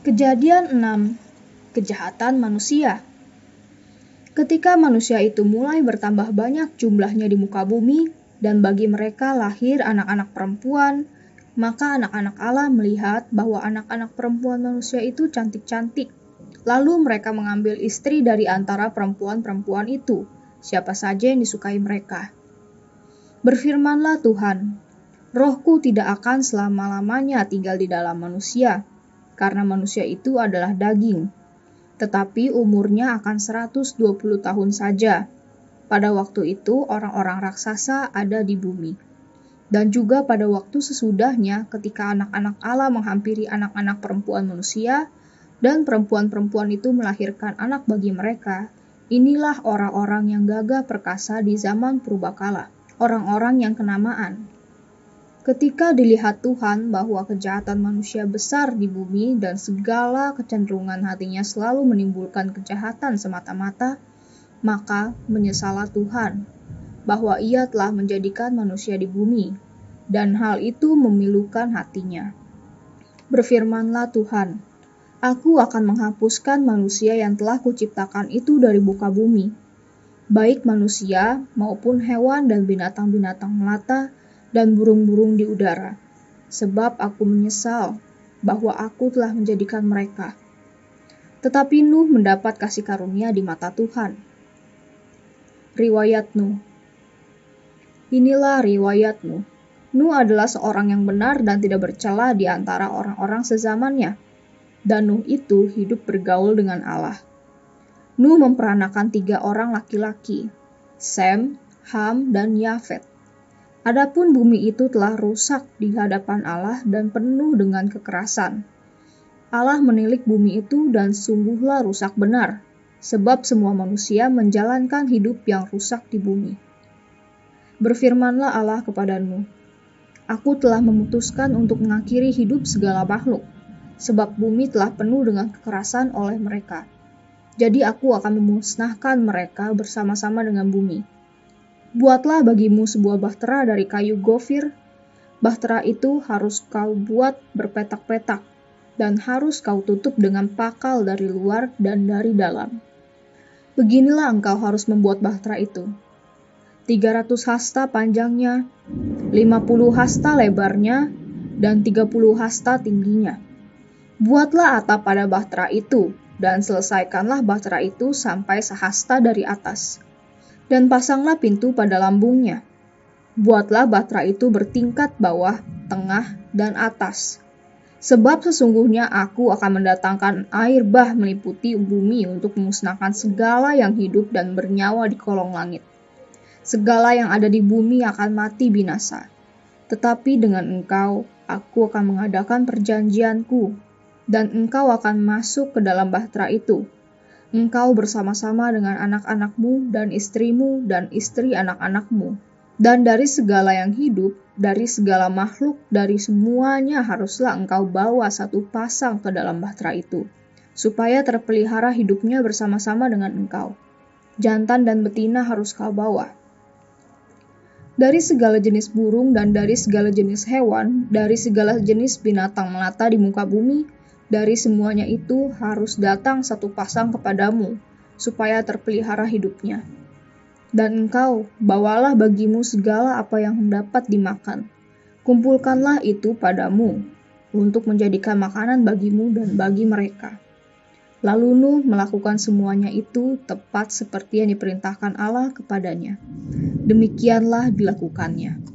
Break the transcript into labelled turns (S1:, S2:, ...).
S1: Kejadian 6. Kejahatan manusia. Ketika manusia itu mulai bertambah banyak jumlahnya di muka bumi, dan bagi mereka lahir anak-anak perempuan, maka anak-anak Allah melihat bahwa anak-anak perempuan manusia itu cantik-cantik. Lalu mereka mengambil istri dari antara perempuan-perempuan itu, siapa saja yang disukai mereka. Berfirmanlah Tuhan, Rohku tidak akan selama-lamanya tinggal di dalam manusia, karena manusia itu adalah daging, tetapi umurnya akan 120 tahun saja. Pada waktu itu orang-orang raksasa ada di bumi. Dan juga pada waktu sesudahnya ketika anak-anak Allah menghampiri anak-anak perempuan manusia, dan perempuan-perempuan itu melahirkan anak bagi mereka, inilah orang-orang yang gagah perkasa di zaman purbakala, orang-orang yang kenamaan. Ketika dilihat Tuhan bahwa kejahatan manusia besar di bumi dan segala kecenderungan hatinya selalu menimbulkan kejahatan semata-mata, maka menyesallah Tuhan bahwa Ia telah menjadikan manusia di bumi, dan hal itu memilukan hatinya. Berfirmanlah Tuhan, Aku akan menghapuskan manusia yang telah kuciptakan itu dari muka bumi, baik manusia maupun hewan dan binatang-binatang melata, dan burung-burung di udara, sebab aku menyesal bahwa aku telah menjadikan mereka. Tetapi Nuh mendapat kasih karunia di mata Tuhan. Riwayat Nuh. Inilah riwayat Nuh. Nuh adalah seorang yang benar dan tidak bercela di antara orang-orang sezamannya. Dan Nuh itu hidup bergaul dengan Allah. Nuh memperanakan 3 orang laki-laki, Sem, Ham, dan Yafet. Adapun bumi itu telah rusak di hadapan Allah dan penuh dengan kekerasan. Allah menilik bumi itu dan sungguhlah rusak benar, sebab semua manusia menjalankan hidup yang rusak di bumi. Berfirmanlah Allah kepada Nuh, Aku telah memutuskan untuk mengakhiri hidup segala makhluk, sebab bumi telah penuh dengan kekerasan oleh mereka. Jadi aku akan memusnahkan mereka bersama-sama dengan bumi. Buatlah bagimu sebuah bahtera dari kayu gofir. Bahtera itu harus kau buat berpetak-petak, dan harus kau tutup dengan pakal dari luar dan dari dalam. Beginilah engkau harus membuat bahtera itu. 300 hasta panjangnya, 50 hasta lebarnya, dan 30 hasta tingginya. Buatlah atap pada bahtera itu, dan selesaikanlah bahtera itu sampai sehasta dari atas. Dan pasanglah pintu pada lambungnya. Buatlah bahtera itu bertingkat bawah, tengah, dan atas. Sebab sesungguhnya aku akan mendatangkan air bah meliputi bumi untuk memusnahkan segala yang hidup dan bernyawa di kolong langit. Segala yang ada di bumi akan mati binasa. Tetapi dengan engkau, aku akan mengadakan perjanjianku, dan engkau akan masuk ke dalam bahtera itu. Engkau bersama-sama dengan anak-anakmu dan istrimu dan istri anak-anakmu. Dan dari segala yang hidup, dari segala makhluk, dari semuanya haruslah engkau bawa 1 pasang ke dalam bahtera itu, supaya terpelihara hidupnya bersama-sama dengan engkau. Jantan dan betina harus kau bawa. Dari segala jenis burung dan dari segala jenis hewan, dari segala jenis binatang melata di muka bumi, dari semuanya itu harus datang 1 pasang kepadamu, supaya terpelihara hidupnya. Dan engkau, bawalah bagimu segala apa yang dapat dimakan. Kumpulkanlah itu padamu, untuk menjadikan makanan bagimu dan bagi mereka. Lalu Nuh melakukan semuanya itu tepat seperti yang diperintahkan Allah kepadanya. Demikianlah dilakukannya.